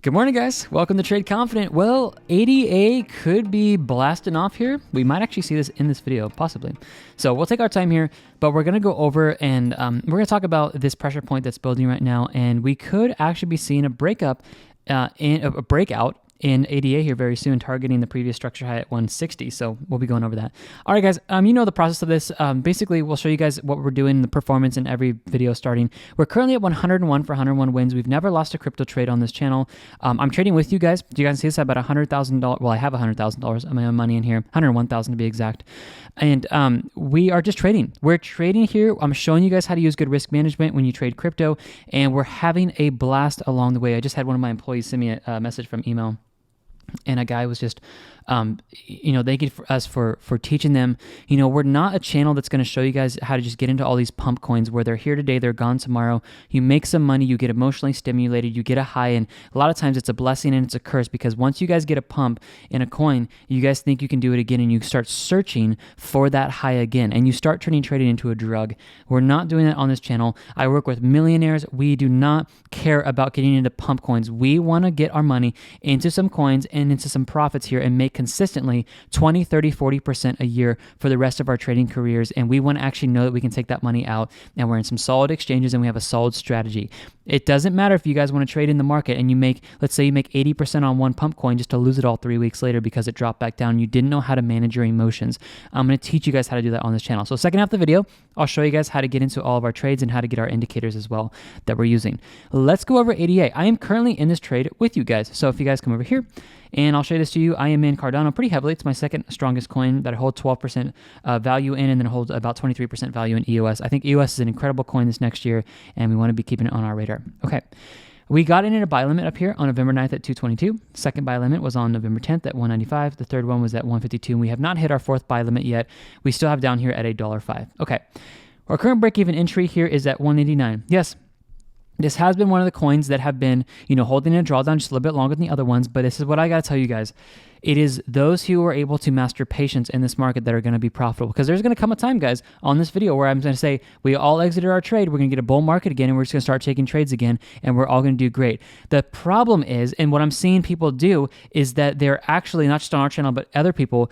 Good morning, guys. Welcome to Trade Confident. Well, ADA could be blasting off here. We might actually see this in this video, possibly. So we'll take our time here, but we're going to go over and we're going to talk about this pressure point that's building right now, and we could actually be seeing a breakout in ADA here very soon, targeting the previous structure high at 160. So we'll be going over that. All right, guys, you know the process of this. Basically, we'll show you guys what we're doing, the performance in every video starting. We're currently at 101 for 101 wins. We've never lost a crypto trade on this channel. I'm trading with you guys. Do you guys see this? I have about $100,000. Well, I have $100,000 of my own money in here, 101,000 to be exact. And we are just trading. We're trading here. I'm showing you guys how to use good risk management when you trade crypto, and we're having a blast along the way. I just had one of my employees send me a message from email. And a guy was just, thanking us for teaching them. We're not a channel that's going to show you guys how to just get into all these pump coins where they're here today, they're gone tomorrow. You make some money, you get emotionally stimulated, you get a high, and a lot of times it's a blessing and it's a curse, because once you guys get a pump in a coin, you guys think you can do it again, and you start searching for that high again, and you start turning trading into a drug. We're not doing that on this channel. I work with millionaires. We do not care about getting into pump coins. We want to get our money into some coins and into some profits here and make consistently 20, 30, 40% a year for the rest of our trading careers. And we want to actually know that we can take that money out, and we're in some solid exchanges, and we have a solid strategy. It doesn't matter if you guys want to trade in the market and you make, let's say you make 80% on one pump coin just to lose it all 3 weeks later because it dropped back down. You didn't know how to manage your emotions. I'm going to teach you guys how to do that on this channel. So second half of the video, I'll show you guys how to get into all of our trades and how to get our indicators as well that we're using. Let's go over ADA. I am currently in this trade with you guys. So if you guys come over here, and I'll show this to you. I am in Cardano pretty heavily. It's my second strongest coin that I hold 12% value in, and then holds about 23% value in EOS. I think EOS is an incredible coin this next year, and we want to be keeping it on our radar. Okay. We got in at a buy limit up here on November 9th at 222. Second buy limit was on November 10th at 195. The third one was at 152, and we have not hit our fourth buy limit yet. We still have down here at $1.05. Okay. Our current break-even entry here is at 189. Yes. This has been one of the coins that have been, holding a drawdown just a little bit longer than the other ones, but this is what I got to tell you guys. It is those who are able to master patience in this market that are going to be profitable, because there's going to come a time, guys, on this video where I'm going to say, we all exited our trade, we're going to get a bull market again, and we're just going to start taking trades again, and we're all going to do great. The problem is, and what I'm seeing people do, is that they're actually, not just on our channel, but other people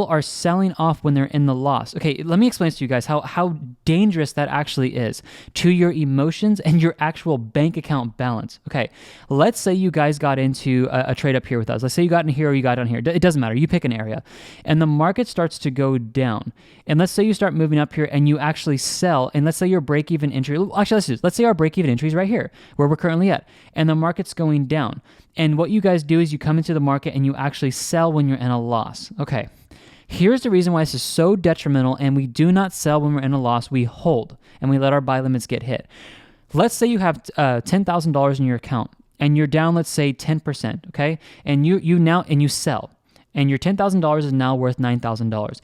are selling off when they're in the loss. Okay, let me explain this to you guys how dangerous that actually is to your emotions and your actual bank account balance. Okay, let's say you guys got into a trade up here with us. Let's say you got in here or you got on here. It doesn't matter. You pick an area, and the market starts to go down. And let's say you start moving up here and you actually sell. And let's say your break-even entry. Actually, let's say our break-even entry is right here, where we're currently at, and the market's going down. And what you guys do is you come into the market and you actually sell when you're in a loss. Okay. Here's the reason why this is so detrimental, and we do not sell when we're in a loss. We hold, and we let our buy limits get hit. Let's say you have $10,000 in your account, and you're down, let's say 10%, okay? And you sell, and your $10,000 is now worth $9,000.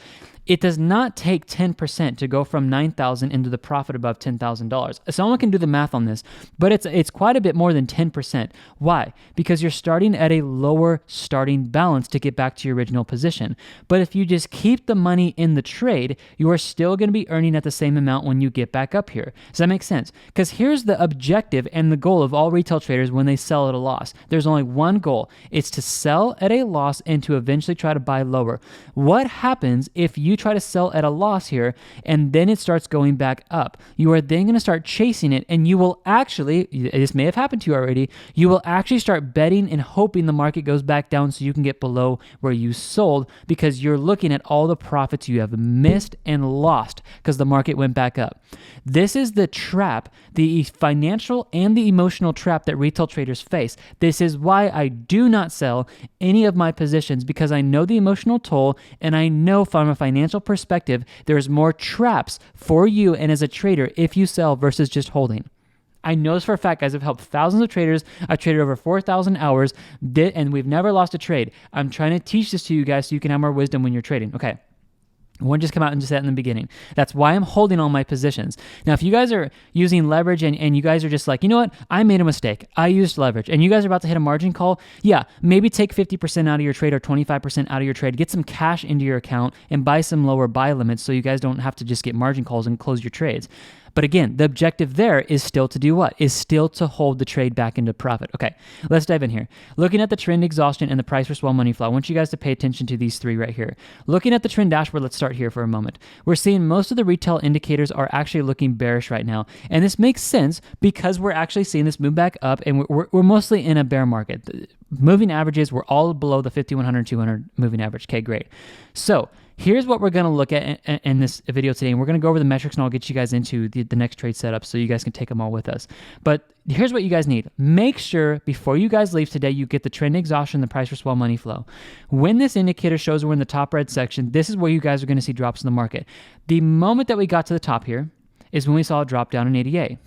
It does not take 10% to go from $9,000 into the profit above $10,000. Someone can do the math on this, but it's quite a bit more than 10%. Why? Because you're starting at a lower starting balance to get back to your original position. But if you just keep the money in the trade, you are still going to be earning at the same amount when you get back up here. Does that make sense? Because here's the objective and the goal of all retail traders when they sell at a loss. There's only one goal. It's to sell at a loss and to eventually try to buy lower. What happens if you try to sell at a loss here and then it starts going back up? You are then going to start chasing it, and you will actually, this may have happened to you already, you will actually start betting and hoping the market goes back down so you can get below where you sold, because you're looking at all the profits you have missed and lost because the market went back up. This is the trap, the financial and the emotional trap that retail traders face. This is why I do not sell any of my positions, because I know the emotional toll, and I know from a financial perspective, there's more traps for you and as a trader if you sell versus just holding. I know this for a fact, guys. I've helped thousands of traders. I've traded over 4,000 hours, and we've never lost a trade. I'm trying to teach this to you guys so you can have more wisdom when you're trading. Okay. I won't just come out and just say that in the beginning. That's why I'm holding all my positions. Now, if you guys are using leverage and you guys are just like, you know what, I made a mistake, I used leverage, and you guys are about to hit a margin call, yeah, maybe take 50% out of your trade or 25% out of your trade, get some cash into your account and buy some lower buy limits so you guys don't have to just get margin calls and close your trades. But again, the objective there is still to do what? Is still to hold the trade back into profit. Okay, let's dive in here. Looking at the trend exhaustion and the price versus money flow, I want you guys to pay attention to these three right here. Looking at the trend dashboard, let's start here for a moment. We're seeing most of the retail indicators are actually looking bearish right now. And this makes sense because we're actually seeing this move back up, and we're mostly in a bear market. The moving averages, we're all below the 5100, 200 moving average. Okay, great. So here's what we're going to look at in this video today, and we're going to go over the metrics, and I'll get you guys into the next trade setup so you guys can take them all with us. But here's what you guys need. Make sure before you guys leave today, you get the trend exhaustion, the price versus money flow. When this indicator shows we're in the top red section, this is where you guys are going to see drops in the market. The moment that we got to the top here is when we saw a drop down in ADA.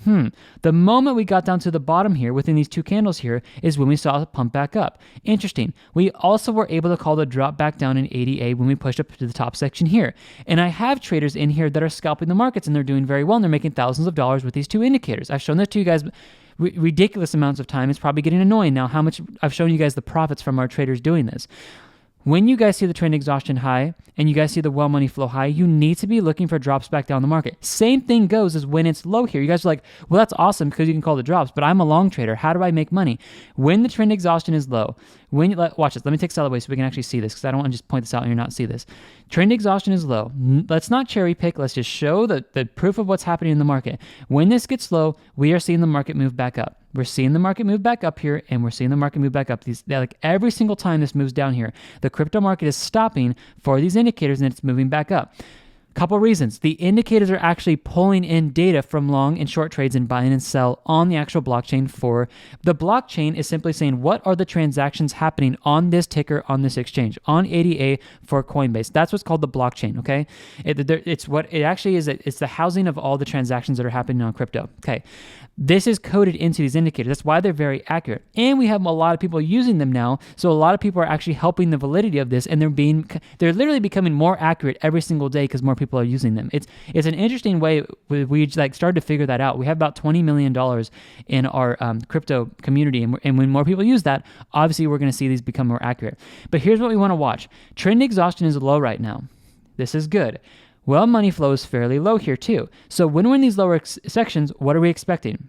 The moment we got down to the bottom here within these two candles here is when we saw a pump back up. Interesting. We also were able to call the drop back down in ADA when we pushed up to the top section here. And I have traders in here that are scalping the markets, and they're doing very well, and they're making thousands of dollars with these two indicators. I've shown that to you guys ridiculous amounts of time. It's probably getting annoying now how much I've shown you guys the profits from our traders doing this. When you guys see the trend exhaustion high and you guys see the money flow high, you need to be looking for drops back down the market. Same thing goes as when it's low here. You guys are like, well, that's awesome because you can call the drops, but I'm a long trader. How do I make money? When the trend exhaustion is low, watch this. Let me take sell away so we can actually see this, because I don't want to just point this out and you're not see this. Trend exhaustion is low. Let's not cherry pick. Let's just show the proof of what's happening in the market. When this gets low, we are seeing the market move back up. We're seeing the market move back up here, and we're seeing the market move back up. Like every single time this moves down here, the crypto market is stopping for these indicators, and it's moving back up. Couple reasons. The indicators are actually pulling in data from long and short trades and buying and sell on the actual blockchain. For the blockchain is simply saying, what are the transactions happening on this ticker, on this exchange, on ADA for Coinbase. That's what's called the blockchain, okay? It's what it actually is. It's the housing of all the transactions that are happening on crypto, okay? This is coded into these indicators. That's why they're very accurate. And we have a lot of people using them now. So a lot of people are actually helping the validity of this, and they're literally becoming more accurate every single day because more people are using them. It's an interesting way. We started to figure that out. We have about $20 million in our crypto community, and when more people use that, obviously we're going to see these become more accurate. But here's what we want to watch. Trend exhaustion is low right now. This is good. Well, money flow is fairly low here too. So when we're in these lower sections, what are we expecting?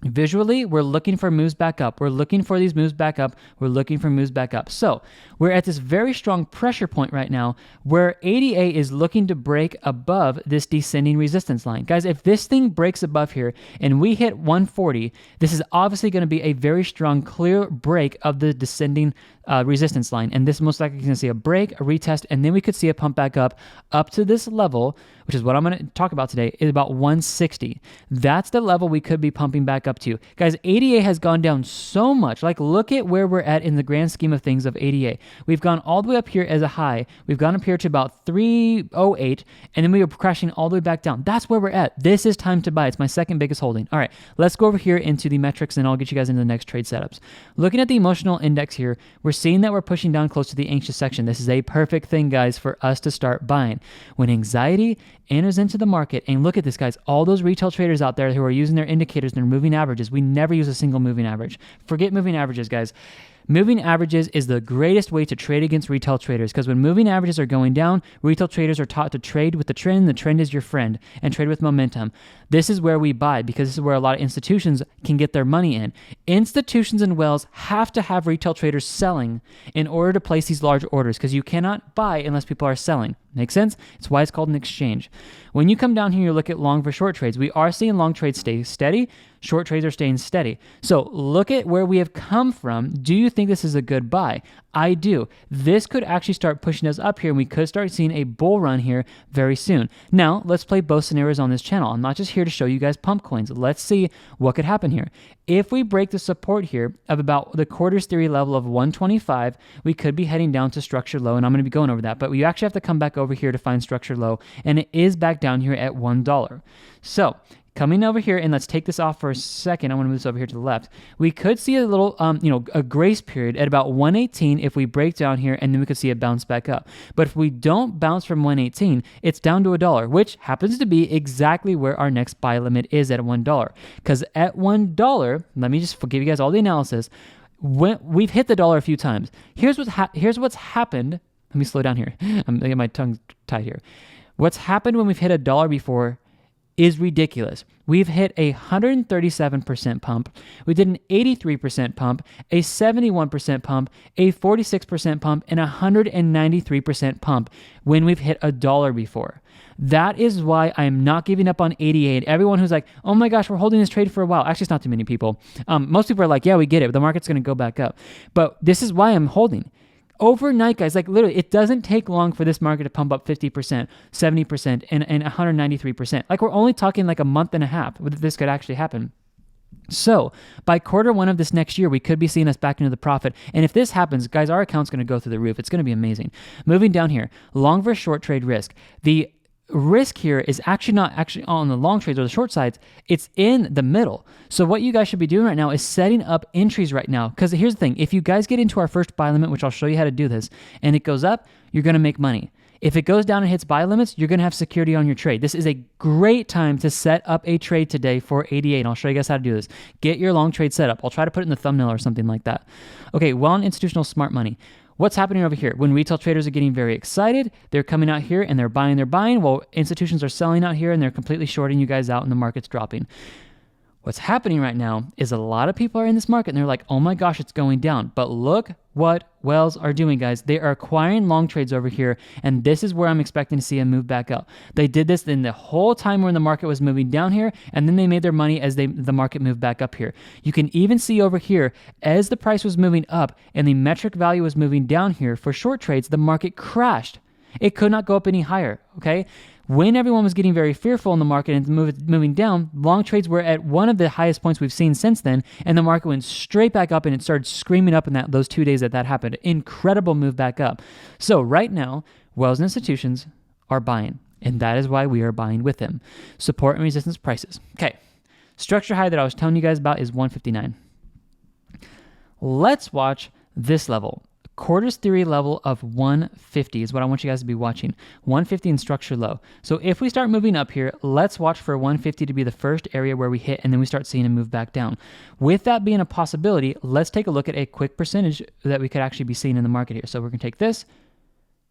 Visually, we're looking for moves back up. We're looking for these moves back up. We're looking for moves back up. So we're at this very strong pressure point right now where ADA is looking to break above this descending resistance line. Guys, if this thing breaks above here and we hit 140, this is obviously going to be a very strong, clear break of the descending resistance line. And this most likely is going to see a break, a retest, and then we could see a pump back up to this level, which is what I'm going to talk about today, is about 160. That's the level we could be pumping back up to. Guys, ADA has gone down so much. Like, look at where we're at in the grand scheme of things of ADA. We've gone all the way up here as a high. We've gone up here to about 308, and then we were crashing all the way back down. That's where we're at. This is time to buy. It's my second biggest holding. All right, let's go over here into the metrics, and I'll get you guys into the next trade setups. Looking at the emotional index here, we're seeing that we're pushing down close to the anxious section. This is a perfect thing, guys, for us to start buying. When anxiety enters into the market, and look at this, guys, all those retail traders out there who are using their indicators and their moving averages, we never use a single moving average. Forget moving averages, guys. Moving averages is the greatest way to trade against retail traders, because when moving averages are going down, retail traders are taught to trade with the trend. The trend is your friend, and trade with momentum. This is where we buy, because this is where a lot of institutions can get their money in. Institutions and whales have to have retail traders selling in order to place these large orders, because you cannot buy unless people are selling. Make sense? It's why it's called an exchange. When you come down here, you look at long for short trades. We are seeing long trades stay steady. Short trades are staying steady. So look at where we have come from. Do you think this is a good buy? I do. This could actually start pushing us up here, and we could start seeing a bull run here very soon. Now, let's play both scenarios on this channel. I'm not just here to show you guys pump coins. Let's see what could happen here. If we break the support here of about the quarters theory level of 125, we could be heading down to structure low, and I'm going to be going over that. But we actually have to come back over here to find structure low, and it is back down here at $1. So coming over here, and let's take this off for a second. I want to move this over here to the left. We could see a little, a grace period at about 118 if we break down here, and then we could see it bounce back up. But if we don't bounce from 118, it's down to $1, which happens to be exactly where our next buy limit is at $1. Because at $1, let me just give you guys all the analysis. We've hit the dollar a few times. Here's what's happened. Let me slow down here. I'm getting my tongue tied here. What's happened when we've hit $1 before is ridiculous. We've hit a 137% pump. We did an 83% pump, a 71% pump, a 46% pump, and a 193% pump when we've hit $1 before. That is why I'm not giving up on 88. Everyone who's like, oh my gosh, we're holding this trade for a while. Actually, it's not too many people. Most people are like, yeah, we get it. The market's going to go back up. But this is why I'm holding. Overnight, guys, like literally, it doesn't take long for this market to pump up 50%, 70%, and 193%. Like we're only talking like a month and a half that this could actually happen. So by Q1 of this next year, we could be seeing us back into the profit. And if this happens, guys, our account's going to go through the roof. It's going to be amazing. Moving down here, long versus short trade risk. The risk here is actually not actually on the long trades or the short sides. It's in the middle. So what you guys should be doing right now is setting up entries right now. Because here's the thing. If you guys get into our first buy limit, which I'll show you how to do this, and it goes up, you're going to make money. If it goes down and hits buy limits, you're going to have security on your trade. This is a great time to set up a trade today for 88. And I'll show you guys how to do this. Get your long trade set up. I'll try to put it in the thumbnail or something like that. Okay, well, on institutional smart money. What's happening over here? When retail traders are getting very excited, they're coming out here and they're buying. Well, institutions are selling out here and they're completely shorting you guys out and the market's dropping. What's happening right now is a lot of people are in this market and they're like, oh my gosh, it's going down. But look what Wells are doing, guys. They are acquiring long trades over here, and this is where I'm expecting to see a move back up. They did this in the whole time when the market was moving down here, and then they made their money as the market moved back up here. You can even see over here, as the price was moving up and the metric value was moving down here for short trades, the market crashed. It could not go up any higher, okay? When everyone was getting very fearful in the market and moving down, long trades were at one of the highest points we've seen since then, and the market went straight back up and it started screaming up in those 2 days that happened. Incredible move back up. So right now, Wells and institutions are buying, and that is why we are buying with them. Support and resistance prices. Okay, structure high that I was telling you guys about is 159. Let's watch this level. Quarters theory level of 150 is what I want you guys to be watching. 150 in structure low. So if we start moving up here, let's watch for 150 to be the first area where we hit, and then we start seeing a move back down. With that being a possibility, let's take a look at a quick percentage that we could actually be seeing in the market here. So we're going to take this,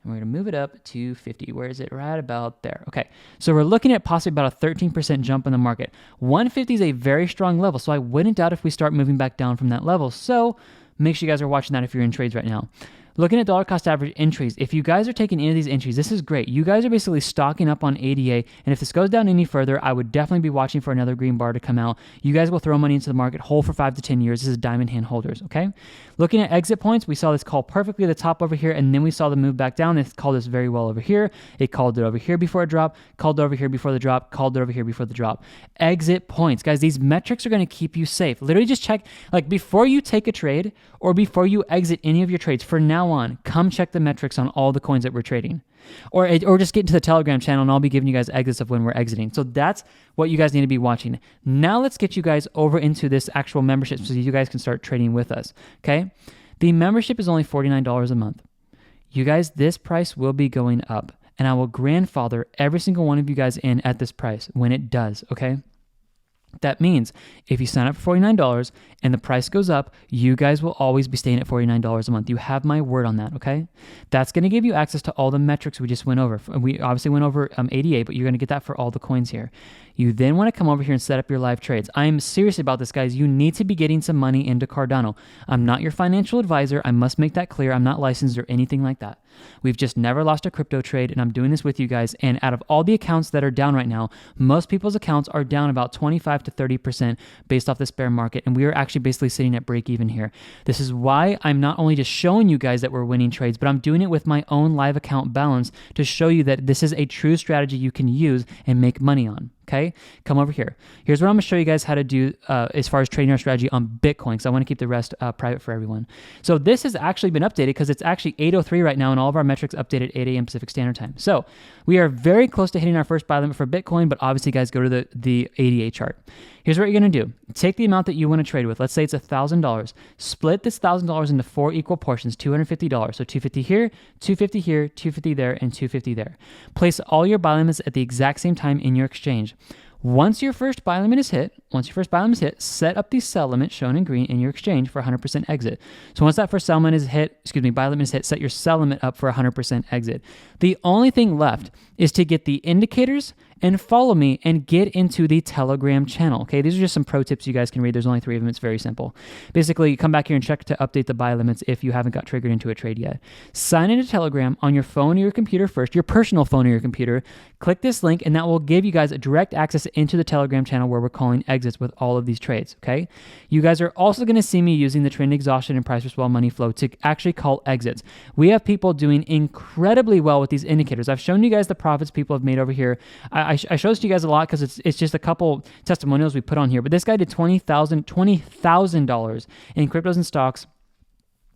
and we're going to move it up to 50. Where is it? Right about there. Okay, so we're looking at possibly about a 13% jump in the market. 150 is a very strong level, so I wouldn't doubt if we start moving back down from that level. So make sure you guys are watching that if you're in trades right now. Looking at dollar cost average entries, if you guys are taking any of these entries, this is great. You guys are basically stocking up on ADA, and if this goes down any further, I would definitely be watching for another green bar to come out. You guys will throw money into the market, hold for 5 to 10 years. This is diamond hand holders, okay? Looking at exit points, we saw this call perfectly at the top over here, and then we saw the move back down. It called this very well over here. It called it over here before it dropped, called it over here before the drop, called it over here before the drop. Exit points. Guys, these metrics are going to keep you safe. Literally just check, like before you take a trade or before you exit any of your trades, from now on, come check the metrics on all the coins that we're trading. Or just get into the Telegram channel and I'll be giving you guys exits of when we're exiting. So that's what you guys need to be watching. Now let's get you guys over into this actual membership so you guys can start trading with us, okay? The membership is only $49 a month. You guys, this price will be going up, and I will grandfather every single one of you guys in at this price when it does, okay? That means if you sign up for $49 and the price goes up, you guys will always be staying at $49 a month. You have my word on that, okay? That's going to give you access to all the metrics we just went over. We obviously went over 88, but you're going to get that for all the coins here. You then want to come over here and set up your live trades. I'm serious about this, guys. You need to be getting some money into Cardano. I'm not your financial advisor. I must make that clear. I'm not licensed or anything like that. We've just never lost a crypto trade, and I'm doing this with you guys. And out of all the accounts that are down right now, most people's accounts are down about 25 to 30% based off this bear market, and we are actually basically sitting at break even here. This is why I'm not only just showing you guys that we're winning trades, but I'm doing it with my own live account balance to show you that this is a true strategy you can use and make money on. Okay, come over here. Here's what I'm going to show you guys how to do as far as trading our strategy on Bitcoin, because I want to keep the rest private for everyone. So this has actually been updated because it's actually 8:03 right now, and all of our metrics updated 8 a.m. Pacific Standard Time. So we are very close to hitting our first buy limit for Bitcoin, but obviously, guys, go to the ADA chart. Here's what you're going to do. Take the amount that you want to trade with. Let's say it's $1,000. Split this $1,000 into 4 equal portions, $250. So $250 here, $250 here, $250 there, and $250 there. Place all your buy limits at the exact same time in your exchange. Once your first buy limit is hit, once your first buy limit is hit, set up the sell limit shown in green in your exchange for 100% exit. So once that first sell limit is hit, buy limit is hit, set your sell limit up for 100% exit. The only thing left is to get the indicators and follow me and get into the Telegram channel. Okay, these are just some pro tips you guys can read. There's only 3 of them. It's very simple. Basically, you come back here and check to update the buy limits if you haven't got triggered into a trade yet. Sign into Telegram on your phone or your computer first, your personal phone or your computer. Click this link and that will give you guys a direct access into the Telegram channel where we're calling exits with all of these trades, okay? You guys are also going to see me using the trend exhaustion and price versus money flow to actually call exits. We have people doing incredibly well with these indicators. I've shown you guys the profits people have made over here. I show this to you guys a lot because it's just a couple testimonials we put on here. But this guy did $20,000 in cryptos and stocks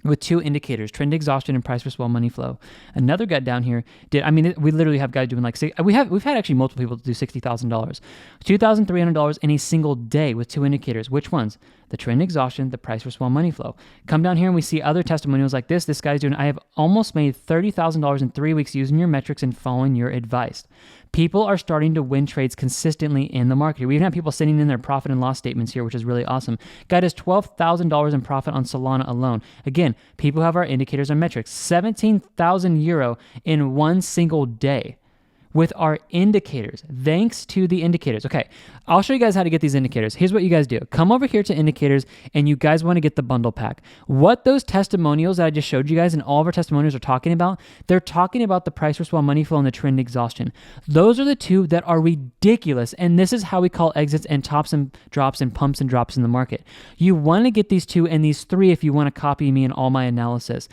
with 2 indicators, trend exhaustion and price versus money flow. Another guy down here did, we literally have guys doing like, we've had actually multiple people do $60,000, $2,300 in a single day with 2 indicators. Which ones? The trend exhaustion, the price versus money flow. Come down here and we see other testimonials like this. This guy's doing, I have almost made $30,000 in 3 weeks using your metrics and following your advice. People are starting to win trades consistently in the market. We even have people sitting in their profit and loss statements here, which is really awesome. Guy does $12,000 in profit on Solana alone. Again, people have our indicators and metrics. 17,000 euro in one single day with our indicators, thanks to the indicators. Okay, I'll show you guys how to get these indicators. Here's what you guys do. Come over here to indicators and you guys want to get the bundle pack. What those testimonials that I just showed you guys and all of our testimonials are talking about, they're talking about the price versus money flow and the trend exhaustion. Those are the 2 that are ridiculous, and this is how we call exits and tops and drops and pumps and drops in the market. You want to get these 2 and these 3 if you want to copy me in all my analysis.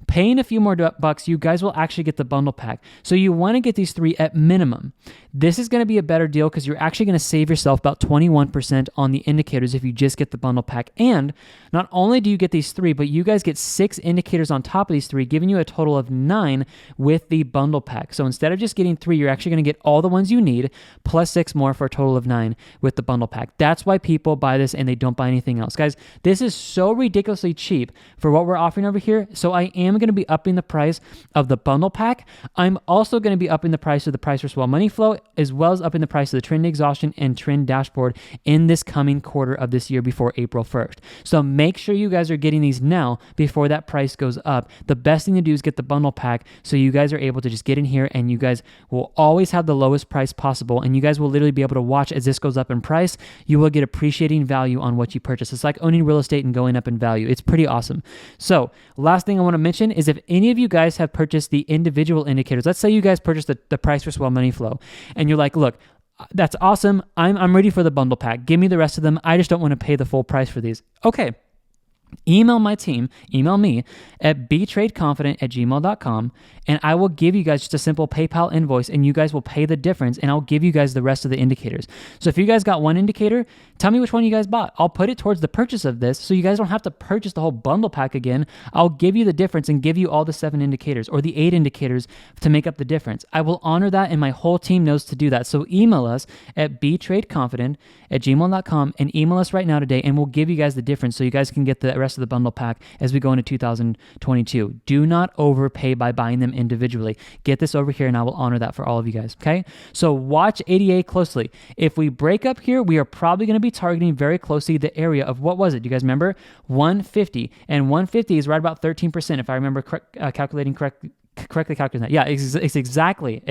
Paying a few more bucks, you guys will actually get the bundle pack. So you want to get these 3 at minimum. This is going to be a better deal because you're actually going to save yourself about 21% on the indicators if you just get the bundle pack. And not only do you get these 3, but you guys get 6 indicators on top of these 3, giving you a total of 9 with the bundle pack. So instead of just getting 3, you're actually going to get all the ones you need plus 6 more for a total of 9 with the bundle pack. That's why people buy this and they don't buy anything else. Guys, this is so ridiculously cheap for what we're offering over here. So I am going to be upping the price of the bundle pack. I'm also going to be upping the price of the price versus money flow, as well as upping the price of the trend exhaustion and trend dashboard in this coming quarter of this year before April 1st. So make sure you guys are getting these now before that price goes up. The best thing to do is get the bundle pack so you guys are able to just get in here and you guys will always have the lowest price possible, and you guys will literally be able to watch as this goes up in price. You will get appreciating value on what you purchase. It's like owning real estate and going up in value. It's pretty awesome. So last thing I want to mention is if any of you guys have purchased the individual indicators, let's say you guys purchased the price versus money flow, and you're like, look, that's awesome. I'm ready for the bundle pack. Give me the rest of them. I just don't want to pay the full price for these. Okay. Email my team, email me at betradeconfident@gmail.com, and I will give you guys just a simple PayPal invoice, and you guys will pay the difference, and I'll give you guys the rest of the indicators. So if you guys got one indicator, tell me which one you guys bought. I'll put it towards the purchase of this, so you guys don't have to purchase the whole bundle pack again. I'll give you the difference and give you all the 7 indicators or the 8 indicators to make up the difference. I will honor that, and my whole team knows to do that. So email us at betradeconfident@gmail.com and email us right now today, and we'll give you guys the difference so you guys can get the rest of the bundle pack as we go into 2022. Do not overpay by buying them individually. Get this over here and I will honor that for all of you guys, okay? So watch ADA closely. If we break up here, we are probably going to be targeting very closely the area of, what was it? Do you guys remember? 150. And 150 is right about 13% if I remember calculating correctly calculating that. Yeah, it's exactly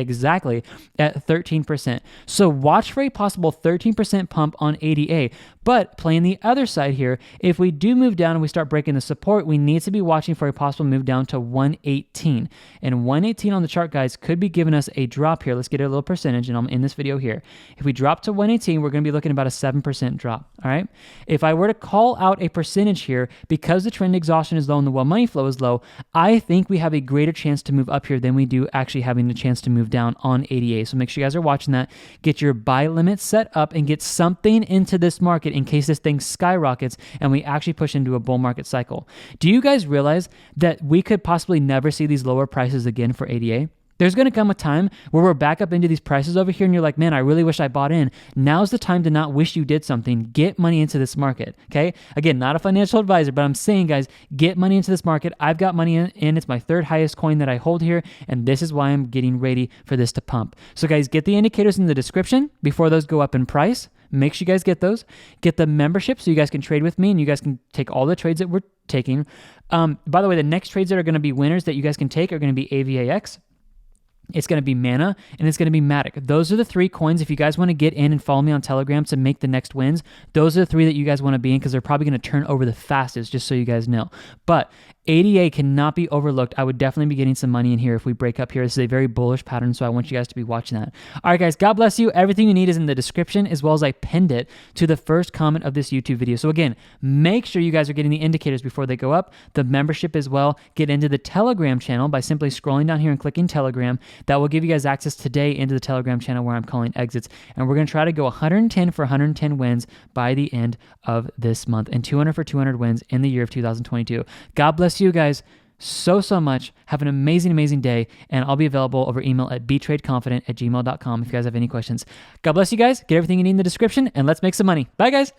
at 13%. So watch for a possible 13% pump on ADA. But playing the other side here, if we do move down and we start breaking the support, we need to be watching for a possible move down to 118. And 118 on the chart, guys, could be giving us a drop here. Let's get a little percentage, and I'm in this video here. If we drop to 118, we're going to be looking at about a 7% drop, all right? If I were to call out a percentage here, because the trend exhaustion is low and the money flow is low, I think we have a greater chance to move up here than we do actually having the chance to move down on ADA. So make sure you guys are watching that. Get your buy limit set up and get something into this market in case this thing skyrockets and we actually push into a bull market cycle. Do you guys realize that we could possibly never see these lower prices again for ADA? There's going to come a time where we're back up into these prices over here and you're like, man, I really wish I bought in. Now's the time to not wish you did something. Get money into this market, okay? Again, not a financial advisor, but I'm saying, guys, get money into this market. I've got money in. It's my third highest coin that I hold here, and this is why I'm getting ready for this to pump. So, guys, get the indicators in the description before those go up in price. Make sure you guys get those. Get the membership so you guys can trade with me and you guys can take all the trades that we're taking. By the way, the next trades that are going to be winners that you guys can take are going to be AVAX. It's going to be Mana, and it's going to be Matic. Those are the 3 coins. If you guys want to get in and follow me on Telegram to make the next wins, those are the 3 that you guys want to be in because they're probably going to turn over the fastest, just so you guys know. But ADA cannot be overlooked. I would definitely be getting some money in here if we break up here. This is a very bullish pattern, so I want you guys to be watching that. All right, guys, God bless you. Everything you need is in the description, as well as I pinned it to the first comment of this YouTube video. So again, make sure you guys are getting the indicators before they go up, the membership as well. Get into the Telegram channel by simply scrolling down here and clicking Telegram. That will give you guys access today into the Telegram channel where I'm calling exits. And we're going to try to go 110 for 110 wins by the end of this month and 200 for 200 wins in the year of 2022. God bless you guys so much. Have an amazing day, and I'll be available over email at btradeconfident@gmail.com if you guys have any questions. God bless you guys. Get everything you need in the description, and let's make some money. Bye, guys.